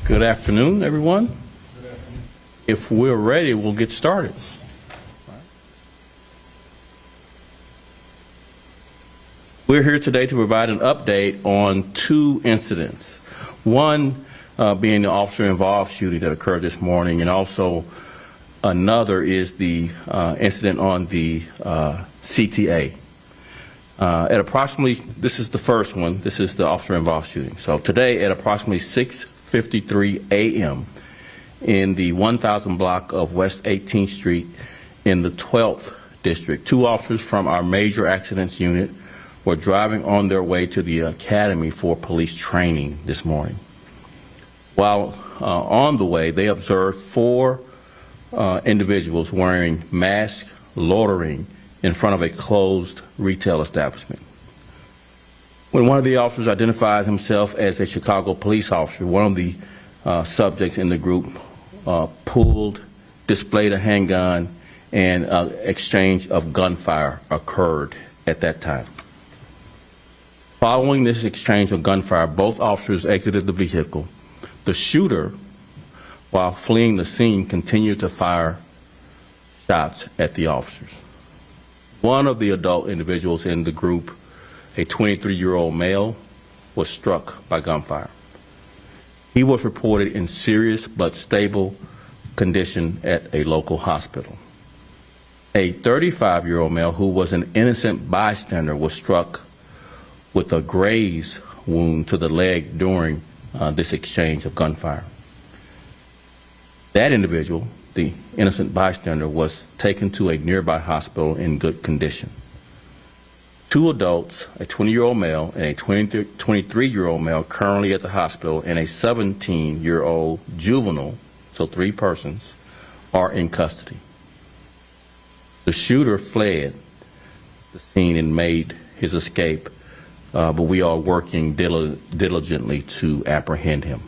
Good afternoon, everyone. If we're ready, we'll get started. We're here today to provide an update on two incidents. One being the officer-involved shooting that occurred this morning, and also another is the incident on the CTA. At approximately, this is the first one, this is the officer-involved shooting. So today at approximately 6:53 a.m. in the 1000 block of West 18th Street in the 12th District, two officers from our major accidents unit were driving on their way to the Academy for police training this morning. While on the way, they observed four individuals wearing masks loitering in front of a closed retail establishment. When one of the officers identified himself as a Chicago police officer, one of the subjects in the group displayed a handgun, and exchange of gunfire occurred at that time. Following this exchange of gunfire, both officers exited the vehicle. The shooter, while fleeing the scene, continued to fire shots at the officers. One of the adult individuals in the group, a 23-year-old male, was struck by gunfire. He was reported in serious but stable condition at a local hospital. A 35-year-old male who was an innocent bystander was struck with a graze wound to the leg during this exchange of gunfire. That individual, the innocent bystander, was taken to a nearby hospital in good condition. Two adults, a 20-year-old male and a 23-year-old male, currently at the hospital, and a 17-year-old juvenile, so three persons, are in custody. The shooter fled the scene and made his escape, but we are working diligently to apprehend him.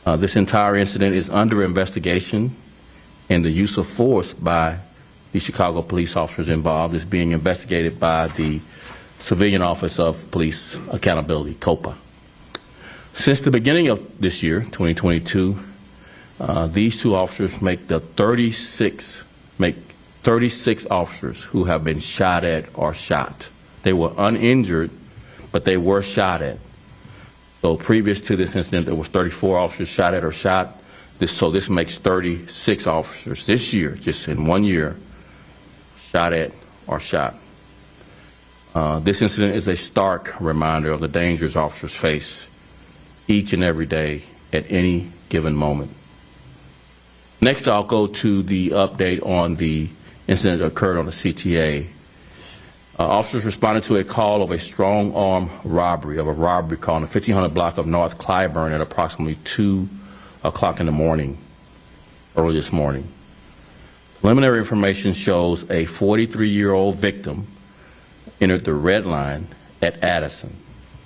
This entire incident is under investigation, and the use of force by the Chicago police officers involved is being investigated by the Civilian Office of Police Accountability, COPA. Since the beginning of this year, 2022, these two officers make 36 officers who have been shot at or shot. They were uninjured, but they were shot at. So previous to this incident, there was 34 officers shot at or shot. So this makes 36 officers this year, just in 1 year, shot at or shot. This incident is a stark reminder of the dangers officers face each and every day at any given moment. Next, I'll go to the update on the incident that occurred on the CTA. Officers responded to a call of a strong arm robbery call on the 1500 block of North Clyburn at approximately 2 o'clock in the morning, early this morning. Preliminary information shows a 43-year-old victim entered the red line at Addison.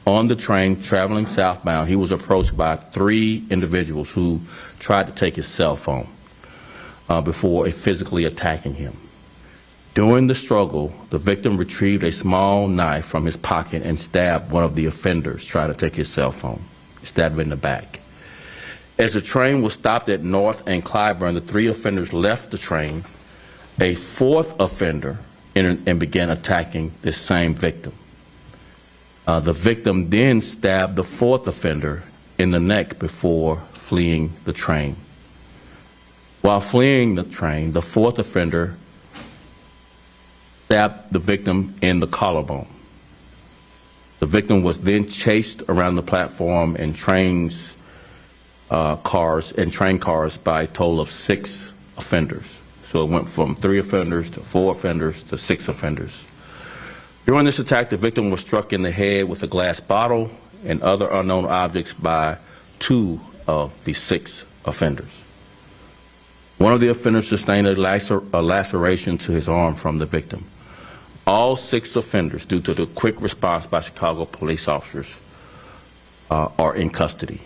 On the train traveling southbound, he was approached by three individuals who tried to take his cell phone before physically attacking him. During the struggle, the victim retrieved a small knife from his pocket and stabbed one of the offenders trying to take his cell phone. He stabbed him in the back. As the train was stopped at North and Clyburn, the three offenders left the train. A fourth offender entered and began attacking this same victim. The victim then stabbed the fourth offender in the neck before fleeing the train. While fleeing the train, the fourth offender stabbed the victim in the collarbone. The victim was then chased around the platform and train cars by a total of 6 offenders. So it went from 3 offenders to 4 offenders to 6 offenders. During this attack, the victim was struck in the head with a glass bottle and other unknown objects by 2 of the 6 offenders. One of the offenders sustained a laceration to his arm from the victim. All 6 offenders, due to the quick response by Chicago police officers, are in custody,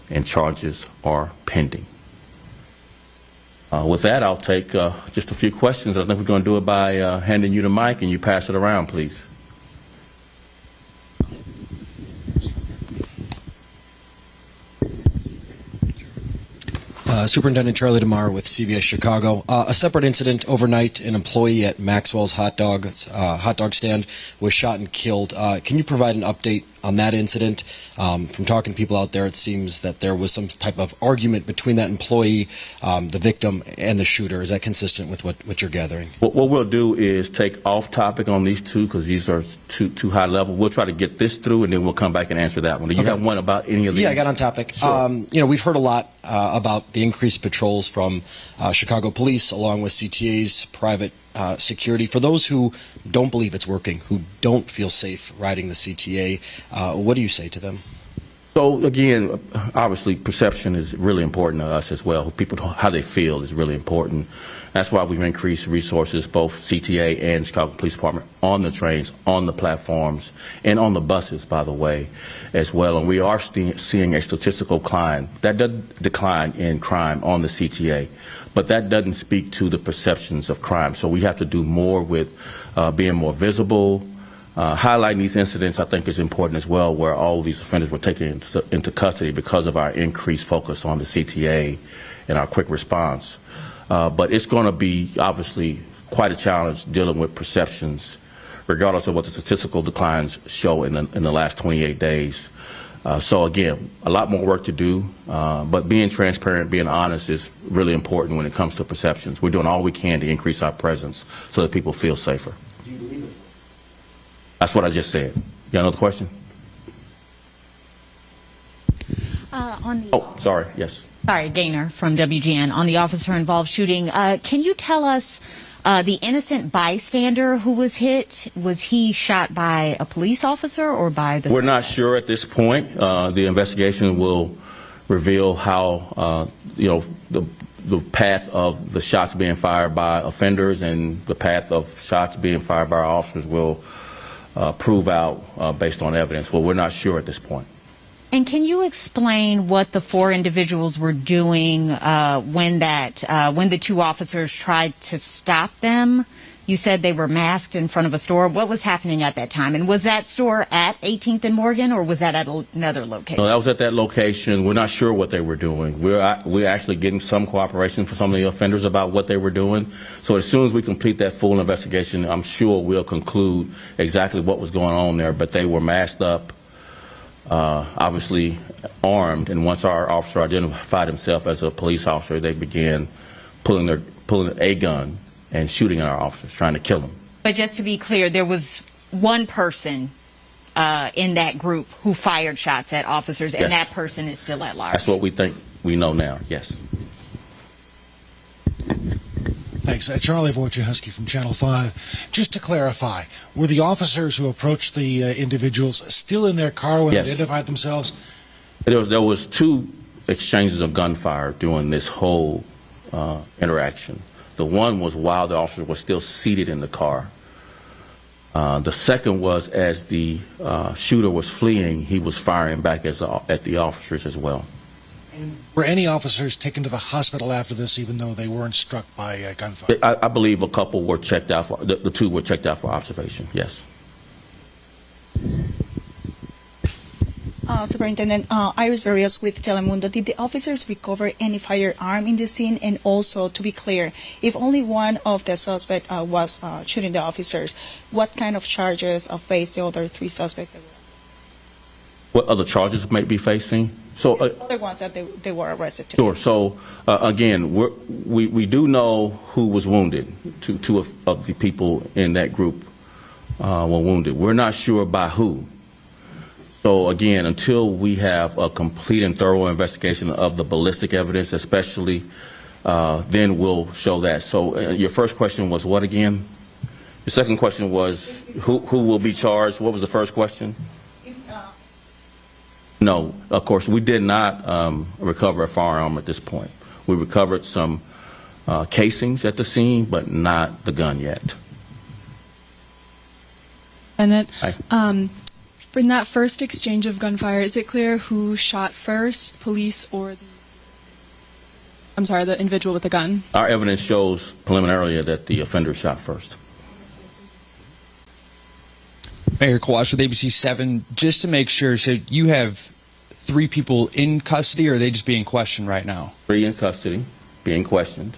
and charges are pending. With that, I'll take just a few questions. I think we're going to do it by handing you the mic, and you pass it around, please. Superintendent Charlie DeMar with CBS Chicago. A separate incident overnight, an employee at Maxwell's hot dog stand was shot and killed. Can you provide an update on that incident? From talking to people out there, it seems that there was some type of argument between that employee, the victim, and the shooter. Is that consistent with what you're gathering? What we'll do is take off topic on these two because these are too high level. We'll try to get this through, and then we'll come back and answer that one. Do you have one about any of these? Yeah, I got on topic. Sure. We've heard a lot about the increased patrols from Chicago Police along with CTA's private security. For those who don't believe it's working, who don't feel safe riding the CTA, what do you say to them? So again, obviously perception is really important to us as well. People, how they feel is really important. That's why we've increased resources, both CTA and Chicago Police Department, on the trains, on the platforms, and on the buses, by the way, as well. And we are seeing a statistical decline in crime on the CTA. But that doesn't speak to the perceptions of crime. So we have to do more with being more visible. Highlighting these incidents, I think, is important as well, where all of these offenders were taken into custody because of our increased focus on the CTA and our quick response. But it's going to be, obviously, quite a challenge dealing with perceptions, regardless of what the statistical declines show in the last 28 days. So, again, a lot more work to do, but being transparent, being honest is really important when it comes to perceptions. We're doing all we can to increase our presence so that people feel safer. Do you believe it? That's what I just said. You got another question? Sorry, yes. Sorry, Gaynor from WGN. On the officer-involved shooting, can you tell us the innocent bystander who was hit, was he shot by a police officer or by the... We're not sure at this point. The investigation will reveal how, the path of the shots being fired by offenders and the path of shots being fired by our officers will prove out based on evidence. Well, we're not sure at this point. And can you explain what the four individuals were doing when the two officers tried to stop them? You said they were masked in front of a store. What was happening at that time? And was that store at 18th and Morgan, or was that at another location? No, that was at that location. We're not sure what they were doing. We're actually getting some cooperation from some of the offenders about what they were doing. So as soon as we complete that full investigation, I'm sure we'll conclude exactly what was going on there. But they were masked up, obviously armed, and once our officer identified himself as a police officer, they began pulling a gun and shooting at our officers, trying to kill them. But just to be clear, there was one person in that group who fired shots at officers, and Yes. that person is still at large. That's what we think we know now, yes. Thanks. Charlie Wojciechowski from Channel 5. Just to clarify, were the officers who approached the individuals still in their car when Yes. they identified themselves? There was two exchanges of gunfire during this whole interaction. The one was while the officer was still seated in the car. The second was as the shooter was fleeing, he was firing back at the officers as well. Were any officers taken to the hospital after this, even though they weren't struck by gunfire? I believe a couple were checked out for, the two were checked out for observation, yes. Superintendent Iris Barrios with Telemundo. Did the officers recover any firearm in the scene? And also, to be clear, if only one of the suspects was shooting the officers, what kind of charges face the other three suspects? What other charges may be facing? So other ones that they were arrested to. Sure. So again, we do know who was wounded. Two of the people in that group were wounded. We're not sure by who. So again, until we have a complete and thorough investigation of the ballistic evidence, especially, then we'll show that. So your first question was what again? The second question was who will be charged? What was the first question? No, of course, we did not recover a firearm at this point. We recovered some casings at the scene, but not the gun yet. And Hi. in that first exchange of gunfire, is it clear who shot first, police or the individual with the gun? Our evidence shows preliminarily that the offender shot first. Mayor Kawash with ABC 7, just to make sure, so you have 3 people in custody, or are they just being questioned right now? 3 in custody, being questioned.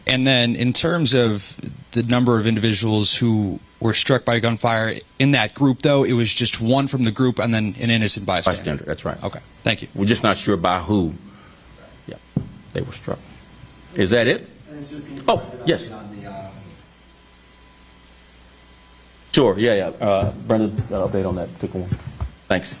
And then in terms of the number of individuals who were struck by gunfire in that group, though, it was just 1 from the group and then an innocent bystander. Bystander, that's right. Okay, thank you. We're just not sure by who. Yeah, they were struck. Is that it? Oh, yes. Sure, yeah. Brendan, update on that particular one. Thanks.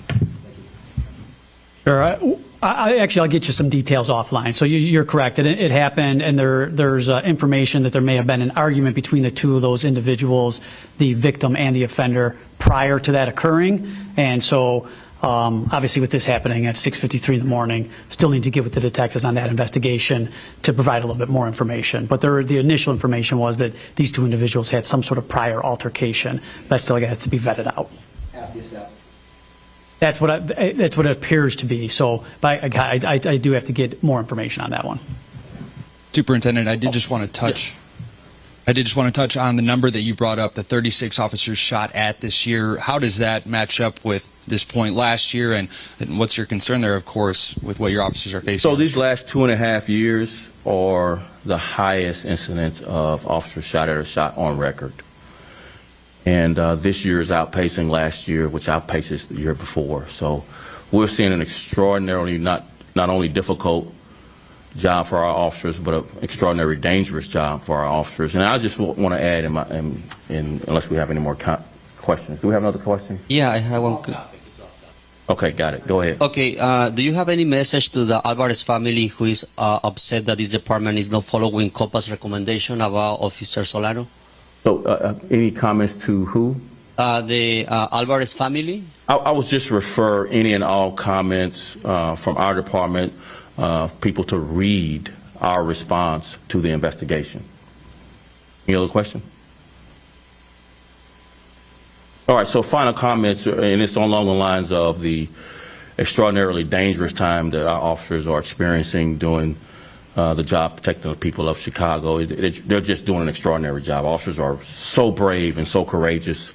Sure. I'll get you some details offline. So you're correct. It happened, and there's information that there may have been an argument between the 2 of those individuals, the victim and the offender, prior to that occurring. And so, obviously, with this happening at 6:53 in the morning, still need to get with the detectives on that investigation to provide a little bit more information. But the initial information was that these 2 individuals had some sort of prior altercation. That still has to be vetted out. That's what it appears to be. So, but I do have to get more information on that one. Superintendent, I did just want to touch on the number that you brought up, the 36 officers shot at this year. How does that match up with this point last year, and what's your concern there, of course, with what your officers are facing? So these last 2.5 years are the highest incidents of officers shot at or shot on record. And this year is outpacing last year, which outpaces the year before. So we're seeing an extraordinarily not only difficult job for our officers, but an extraordinarily dangerous job for our officers. And I just want to add, unless we have any more questions. Do we have another question? Yeah, I have one. Okay, got it. Go ahead. Okay, do you have any message to the Alvarez family who is upset that this department is not following COPA's recommendation about Officer Solano? So, any comments to who? The Alvarez family? I was just refer any and all comments from our department, people to read our response to the investigation. Any other question? All right, so final comments, and it's along the lines of the extraordinarily dangerous time that our officers are experiencing doing the job protecting the people of Chicago. They're just doing an extraordinary job. Officers are so brave and so courageous,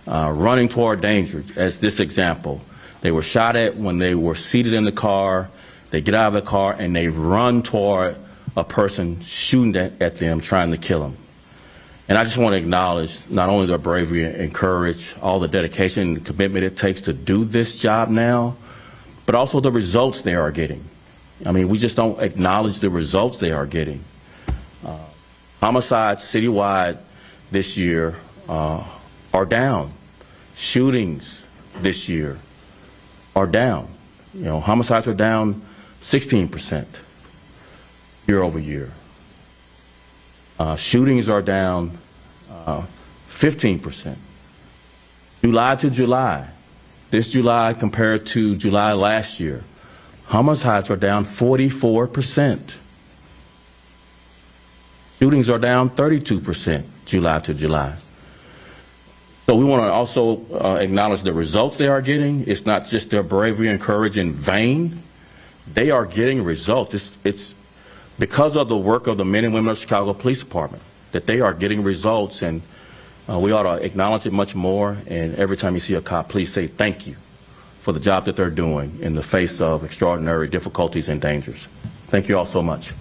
running toward danger. As this example, they were shot at when they were seated in the car. They get out of the car and they run toward a person shooting at them, trying to kill them. And I just want to acknowledge not only their bravery and courage, all the dedication and commitment it takes to do this job now, but also the results they are getting. I mean, we just don't acknowledge the results they are getting. Homicides citywide this year are down. Shootings this year are down. You know, homicides are down 16% year over year. Shootings are down 15%. July to July, this July compared to July last year, homicides are down 44%. Shootings are down 32% July to July. So we want to also acknowledge the results they are getting. It's not just their bravery and courage in vain. They are getting results. It's because of the work of the men and women of the Chicago Police Department that they are getting results, and we ought to acknowledge it much more. And every time you see a cop, please say thank you for the job that they're doing in the face of extraordinary difficulties and dangers. Thank you all so much.